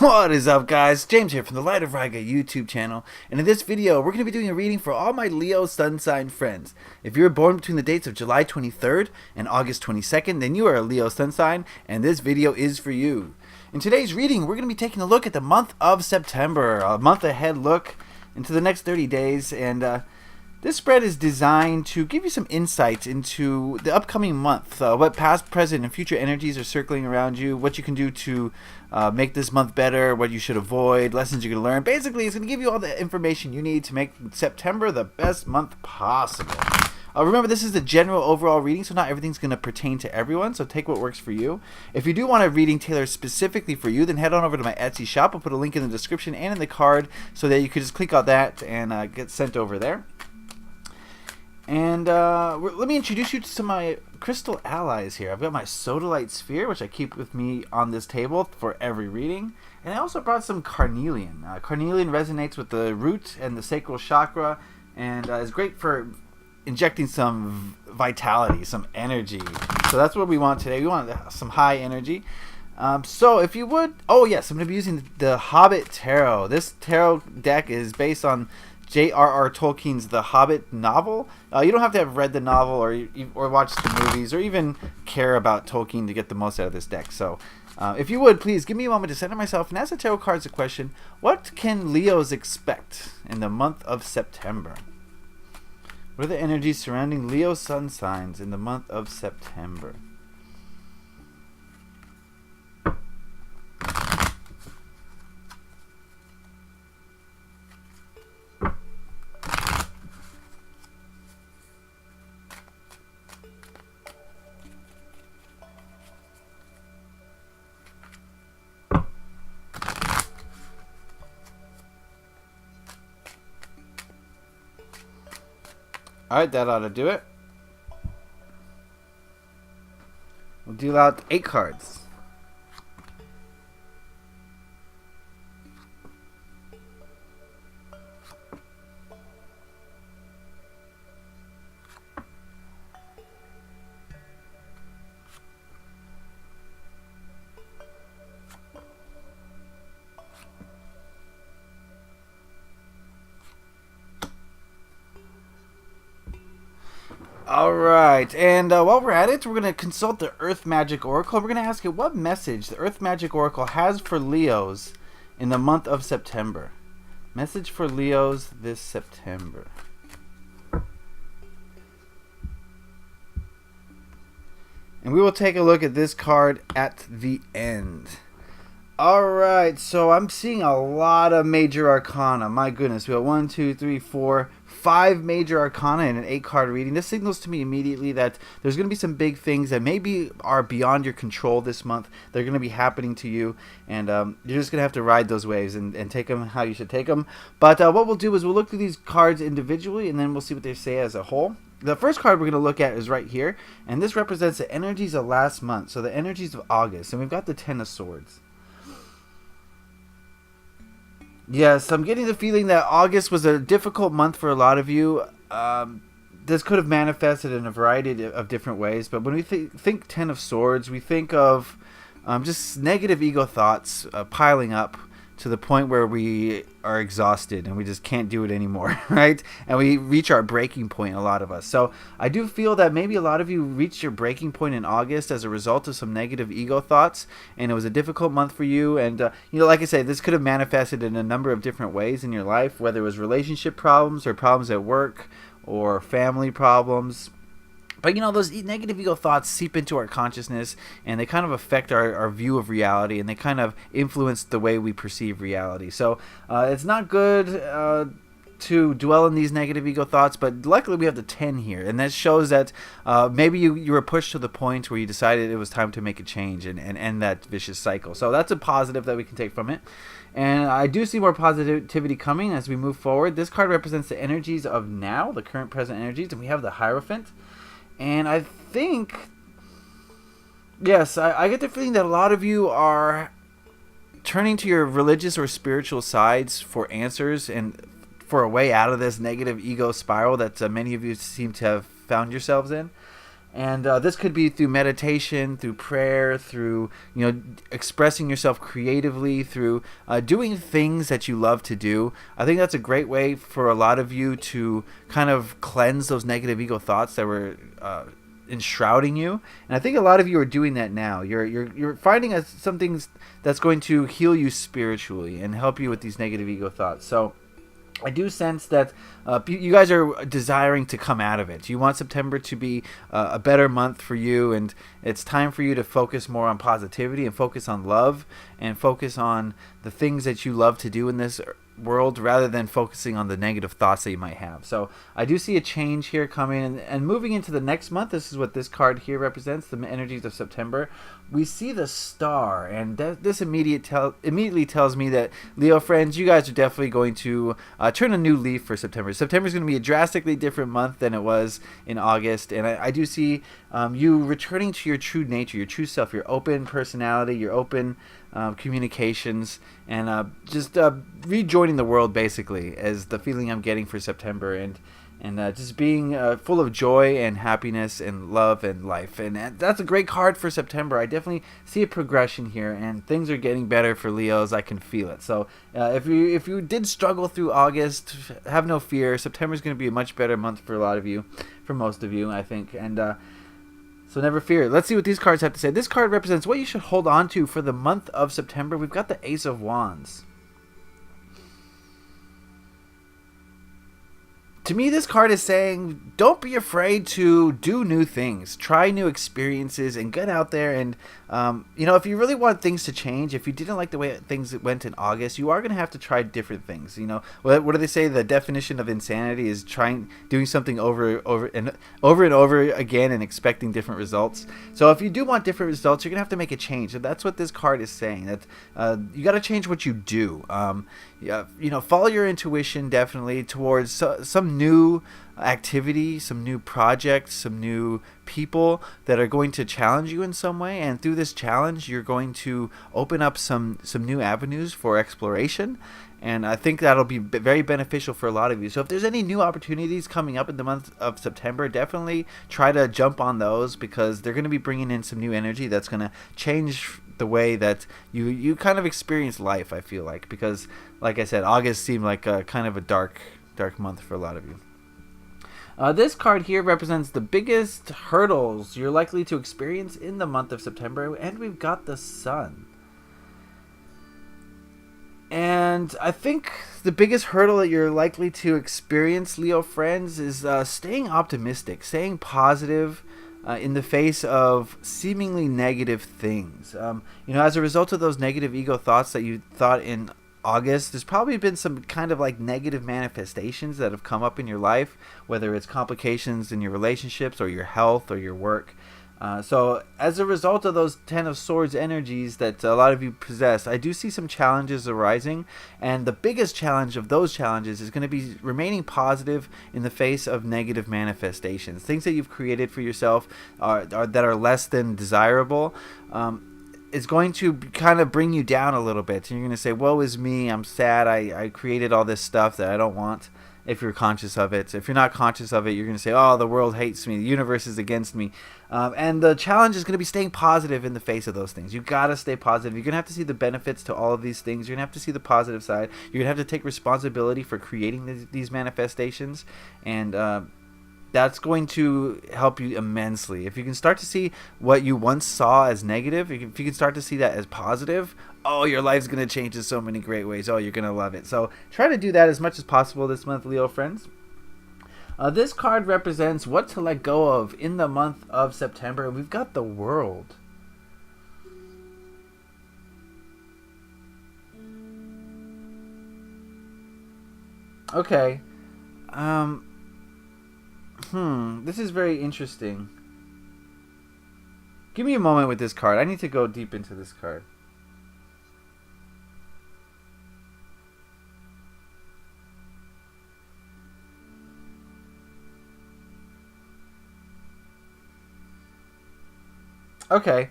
What is up, guys? James here from the Light of Riga YouTube channel, and in this video we're going to be doing a reading for all my Leo sun sign friends. If you were born between the dates of July 23rd and August 22nd, then you are a Leo sun sign, and this video is for you. In today's reading, we're going to be taking a look at the month of September, a month ahead look into the next 30 days, and this spread is designed to give you some insights into the upcoming month, what past, present, and future energies are circling around you, what you can do to make this month better, what you should avoid, lessons you're going to learn. Basically, it's going to give you all the information you need to make September the best month possible. Remember, this is the general overall reading, so not everything's going to pertain to everyone, so take what works for you. If you do want a reading tailored specifically for you, then head on over to my Etsy shop. I'll put a link in the description and in the card so that you can just click on that and get sent over there. And let me introduce you to some of my crystal allies here. I've got my sodalite sphere, which I keep with me on this table for every reading. And I also brought some carnelian. Carnelian resonates with the root and the sacral chakra, and is great for injecting some vitality, some energy. So that's what we want today. We want some high energy. So if you would, oh yes, I'm going to be using the Hobbit Tarot. This tarot deck is based on J.R.R. Tolkien's The Hobbit novel. You don't have to have read the novel or watched the movies or even care about Tolkien to get the most out of this deck. So if you would, please give me a moment to center myself and ask the tarot cards a question. What can Leos expect in the month of September? What are the energies surrounding Leo sun signs in the month of September? Alright, that ought to do it. We'll deal out 8 cards. Alright, and while we're at it, we're going to consult the Earth Magic Oracle. We're going to ask it what message the Earth Magic Oracle has for Leos in the month of September. Message for Leos this September. And we will take a look at this card at the end. Alright, so I'm seeing a lot of major arcana. My goodness, we got 5 major arcana in an 8-card reading. This signals to me immediately that there's going to be some big things that maybe are beyond your control this month. They're going to be happening to you, and you're just going to have to ride those waves and take them how you should take them. But what we'll do is we'll look through these cards individually, and then we'll see what they say as a whole. The first card we're going to look at is right here, and this represents the energies of last month, so the energies of August, and we've got the 10 of Swords. Yes, I'm getting the feeling that August was a difficult month for a lot of you. This could have manifested in a variety of different ways, but when we think 10 of Swords, we think of just negative ego thoughts piling up to the point where we are exhausted and we just can't do it anymore, right? And we reach our breaking point, a lot of us. So I do feel that maybe a lot of you reached your breaking point in August as a result of some negative ego thoughts, and it was a difficult month for you. And like I say, this could have manifested in a number of different ways in your life, whether it was relationship problems or problems at work or family problems. But those negative ego thoughts seep into our consciousness, and they kind of affect our view of reality, and they kind of influence the way we perceive reality. So it's not good to dwell in these negative ego thoughts, but luckily we have the 10 here, and that shows that maybe you were pushed to the point where you decided it was time to make a change and end that vicious cycle. So that's a positive that we can take from it. And I do see more positivity coming as we move forward. This card represents the energies of now, the current present energies, and we have the Hierophant. And I think, yes, I get the feeling that a lot of you are turning to your religious or spiritual sides for answers and for a way out of this negative ego spiral that many of you seem to have found yourselves in. And this could be through meditation, through prayer, through expressing yourself creatively, through doing things that you love to do. I think that's a great way for a lot of you to kind of cleanse those negative ego thoughts that were enshrouding you. And I think a lot of you are doing that now. You're finding something that's going to heal you spiritually and help you with these negative ego thoughts. So I do sense that you guys are desiring to come out of it. You want September to be a better month for you, and it's time for you to focus more on positivity and focus on love and focus on the things that you love to do in this world rather than focusing on the negative thoughts that you might have. So I do see a change here coming, and moving into the next month. This is what this card here represents, the energies of September. We see the star, and this immediately tells me that, Leo friends, you guys are definitely going to turn a new leaf for September. September is going to be a drastically different month than it was in August, and I do see you returning to your true nature, your true self, your open personality, your open communications, and just rejoining the world, basically, as the feeling I'm getting for September, and just being full of joy and happiness and love and life. And that's a great card for September. I definitely see a progression here, and things are getting better for Leos. I can feel it. So if you did struggle through August, have no fear. September is going to be a much better month for a lot of you, for most of you, I think. And so never fear. Let's see what these cards have to say. This card represents what you should hold on to for the month of September. We've got the Ace of Wands. To me, this card is saying, don't be afraid to do new things, try new experiences, and get out there. And, if you really want things to change, if you didn't like the way things went in August, you are going to have to try different things. What do they say? The definition of insanity is doing something over and over again and expecting different results. So if you do want different results, you're going to have to make a change. And that's what this card is saying, that you got to change what you do. Follow your intuition, definitely, towards some new activity, some new projects, some new people that are going to challenge you in some way. And through this challenge, you're going to open up some new avenues for exploration. And I think that'll be very beneficial for a lot of you. So if there's any new opportunities coming up in the month of September, definitely try to jump on those, because they're going to be bringing in some new energy that's going to change the way that you kind of experience life, I feel like. Because, like I said, August seemed like a kind of a dark month for a lot of you. This card here represents the biggest hurdles you're likely to experience in the month of September, and we've got the Sun. And I think the biggest hurdle that you're likely to experience, Leo friends, is staying optimistic, staying positive in the face of seemingly negative things. As a result of those negative ego thoughts that you thought in August, there's probably been some kind of like negative manifestations that have come up in your life, whether it's complications in your relationships or your health or your work. So as a result of those Ten of Swords energies that a lot of you possess, I do see some challenges arising, and the biggest challenge of those challenges is going to be remaining positive in the face of negative manifestations, things that you've created for yourself that are less than desirable. It's going to kind of bring you down a little bit, and you're going to say, woe is me, I'm sad, I created all this stuff that I don't want, if you're conscious of it. If you're not conscious of it, you're going to say, oh, the world hates me, the universe is against me. And the challenge is going to be staying positive in the face of those things. You've got to stay positive. You're going to have to see the benefits to all of these things. You're going to have to see the positive side. You're going to have to take responsibility for creating these manifestations, and that's going to help you immensely. If you can start to see what you once saw as negative, if you can start to see that as positive, oh, your life's going to change in so many great ways. Oh, you're going to love it. So try to do that as much as possible this month, Leo friends. This card represents what to let go of in the month of September. We've got the World. Okay. This is very interesting. Give me a moment with this card. I need to go deep into this card. Okay.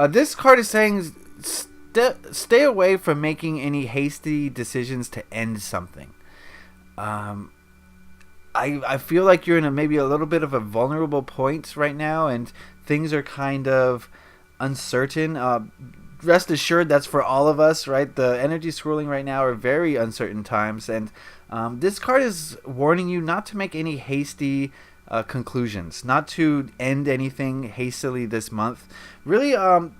This card is saying stay away from making any hasty decisions to end something. I feel like you're in maybe a little bit of a vulnerable point right now, and things are kind of uncertain. Rest assured, that's for all of us, right? The energy swirling right now are very uncertain times, and this card is warning you not to make any hasty conclusions, not to end anything hastily this month. Really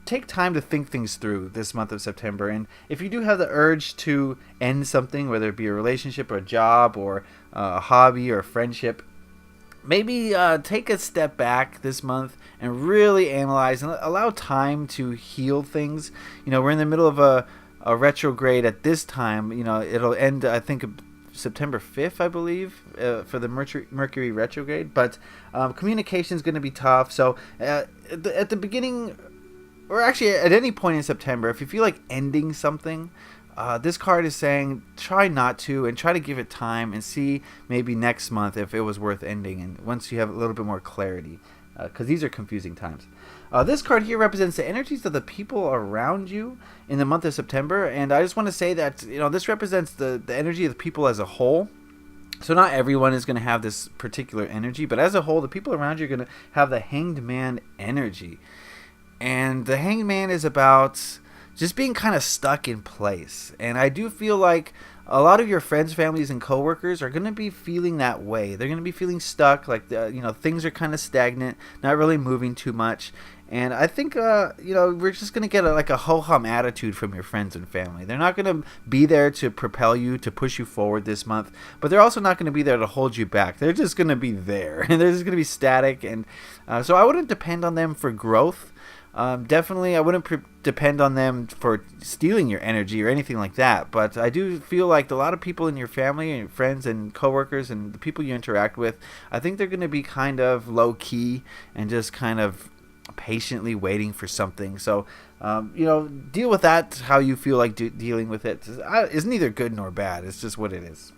take time to think things through this month of September. And if you do have the urge to end something, whether it be a relationship or a job or a hobby or a friendship, maybe take a step back this month and really analyze and allow time to heal things. We're in the middle of a retrograde at this time. It'll end, I think, September 5th, I believe, for the Mercury retrograde. But communication is going to be tough. So at the beginning, or actually at any point in September, if you feel like ending something, this card is saying try not to, and try to give it time and see maybe next month if it was worth ending, and once you have a little bit more clarity, because these are confusing times. This card here represents the energies of the people around you in the month of September, and I just want to say that this represents the energy of the people as a whole. So not everyone is going to have this particular energy, but as a whole, the people around you are going to have the Hanged Man energy. And the Hanged Man is about just being kind of stuck in place. And I do feel like a lot of your friends, families, and coworkers are going to be feeling that way. They're going to be feeling stuck, like things are kind of stagnant, not really moving too much. And I think we're just going to get a ho-hum attitude from your friends and family. They're not going to be there to propel you, to push you forward this month, but they're also not going to be there to hold you back. They're just going to be there, and they're just going to be static. And so I wouldn't depend on them for growth. Definitely, I wouldn't depend on them for stealing your energy or anything like that. But I do feel like a lot of people in your family and your friends and coworkers and the people you interact with, I think they're going to be kind of low key and just kind of patiently waiting for something. So, deal with that how you feel like dealing with it. It's neither good nor bad. It's just what it is.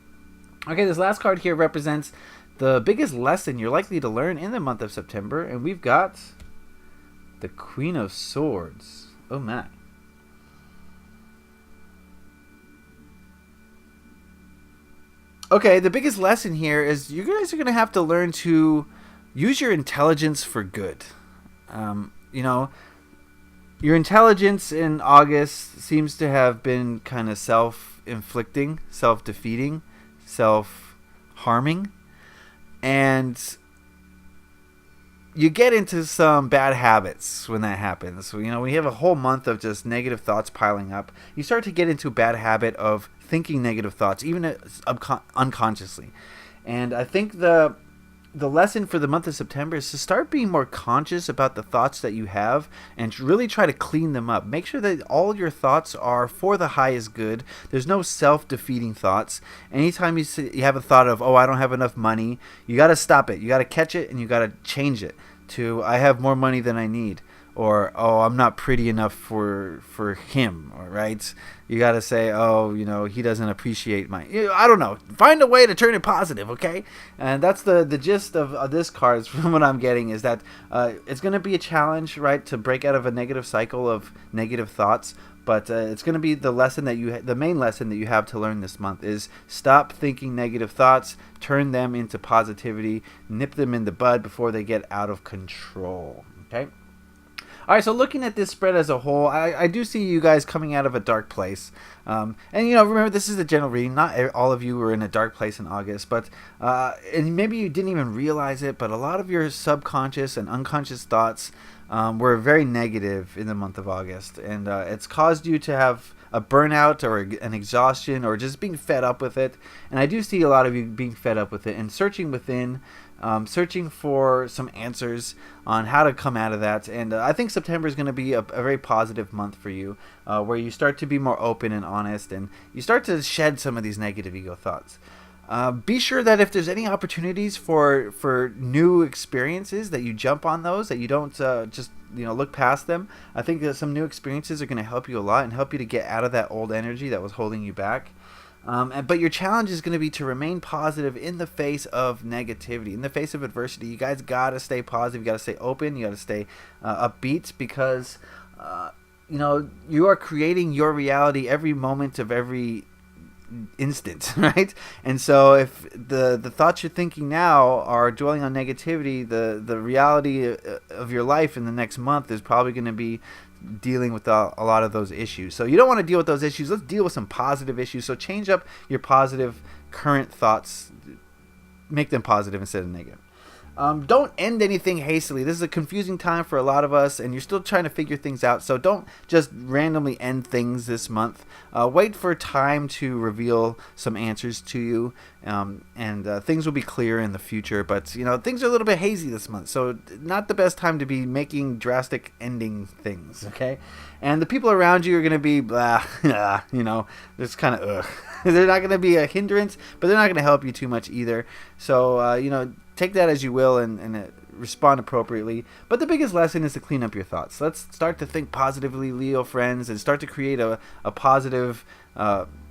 Okay, this last card here represents the biggest lesson you're likely to learn in the month of September, and we've got the Queen of Swords. Oh my. Okay, the biggest lesson here is you guys are going to have to learn to use your intelligence for good. Your intelligence in August seems to have been kind of self-inflicting, self-defeating, self-harming. And you get into some bad habits when that happens. So, when you have a whole month of just negative thoughts piling up, you start to get into a bad habit of thinking negative thoughts, even unconsciously. And I think the lesson for the month of September is to start being more conscious about the thoughts that you have and really try to clean them up. Make sure that all your thoughts are for the highest good. There's no self-defeating thoughts. Anytime you have a thought of, I don't have enough money, you got to stop it. You got to catch it and you got to change it to, I have more money than I need. Or, I'm not pretty enough for him, right? You got to say, he doesn't appreciate my... I don't know. Find a way to turn it positive, okay? And that's the gist of this card, from what I'm getting, is that it's going to be a challenge, right, to break out of a negative cycle of negative thoughts. But it's going to be the lesson that the main lesson that you have to learn this month is stop thinking negative thoughts, turn them into positivity, nip them in the bud before they get out of control, okay? All right, so looking at this spread as a whole, I do see you guys coming out of a dark place. And, remember, this is a general reading. Not all of you were in a dark place in August, but and maybe you didn't even realize it, but a lot of your subconscious and unconscious thoughts were very negative in the month of August. And it's caused you to have a burnout or an exhaustion or just being fed up with it. And I do see a lot of you being fed up with it and searching within, searching for some answers on how to come out of that. And I think September is going to be a very positive month for you, where you start to be more open and honest and you start to shed some of these negative ego thoughts. Be sure that if there's any opportunities for new experiences, that you jump on those, that you don't just look past them. I think that some new experiences are going to help you a lot and help you to get out of that old energy that was holding you back. But your challenge is going to be to remain positive in the face of negativity, in the face of adversity. You guys got to stay positive. You got to stay open. You got to stay upbeat, because you are creating your reality every moment of every instant, right? And so if the thoughts you're thinking now are dwelling on negativity, the reality of your life in the next month is probably going to be dealing with a lot of those issues. So you don't want to deal with those issues. Let's deal with some positive issues. So change up your positive current thoughts, make them positive instead of negative. Don't end anything hastily. This is a confusing time for a lot of us, and you're still trying to figure things out. So don't just randomly end things this month. Wait for time to reveal some answers to you, and things will be clear in the future. But things are a little bit hazy this month, so not the best time to be making drastic ending things. Okay, and the people around you are going to be blah, just kind of ugh. They're not going to be a hindrance, but they're not going to help you too much either. So take that as you will and respond appropriately. But the biggest lesson is to clean up your thoughts. Let's start to think positively, Leo friends, and start to create a positive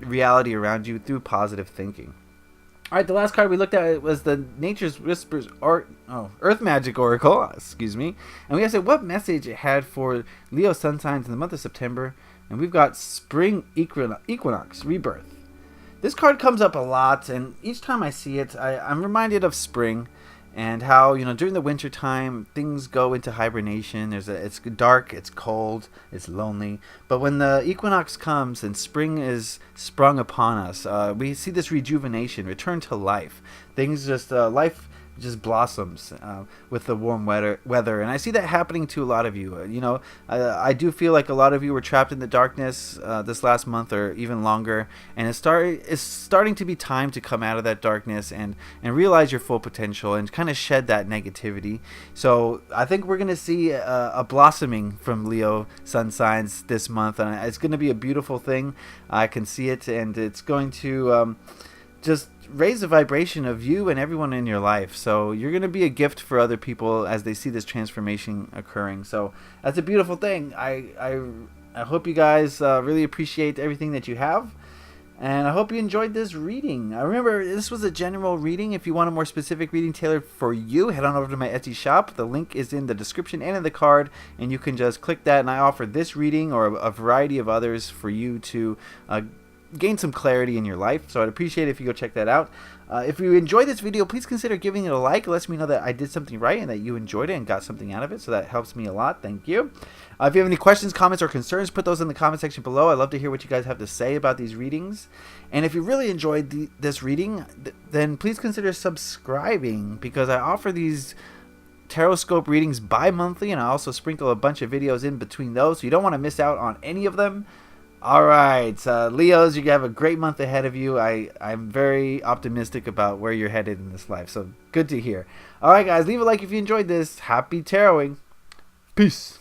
reality around you through positive thinking. All right, the last card we looked at was the Nature's Whispers Earth Magic Oracle, excuse me. And we asked it what message it had for Leo sun signs in the month of September. And we've got Spring Equinox, Rebirth. This card comes up a lot, and each time I see it, I'm reminded of spring and how, during the winter time, things go into hibernation. It's dark, it's cold, it's lonely. But when the equinox comes and spring is sprung upon us, we see this rejuvenation, return to life. Things just, life just blossoms with the warm weather, and I see that happening to a lot of you. I do feel like a lot of you were trapped in the darkness this last month or even longer, and it's starting to be time to come out of that darkness and realize your full potential and kind of shed that negativity. So I think we're going to see a blossoming from Leo sun signs this month, and it's going to be a beautiful thing. I can see it, and it's going to just raise the vibration of you and everyone in your life. So you're going to be a gift for other people as they see this transformation occurring. So that's a beautiful thing. I hope you guys really appreciate everything that you have, and I hope you enjoyed this reading. Remember, this was a general reading. If you want a more specific reading tailored for you, head on over to my Etsy shop. The link is in the description and in the card, and you can just click that, and I offer this reading or a variety of others for you to gain some clarity in your life. So I'd appreciate it if you go check that out. If you enjoyed this video, please consider giving it a like. It lets me know that I did something right and that you enjoyed it and got something out of it, so that helps me a lot. Thank you. If you have any questions, comments, or concerns, put those in the comment section below. I'd love to hear what you guys have to say about these readings. And if you really enjoyed this reading, then please consider subscribing, because I offer these Tarotscope readings bi-monthly, and I also sprinkle a bunch of videos in between those, so you don't want to miss out on any of them. Alright, Leos, you have a great month ahead of you. I'm very optimistic about where you're headed in this life, so good to hear. Alright guys, leave a like if you enjoyed this. Happy taroting. Peace.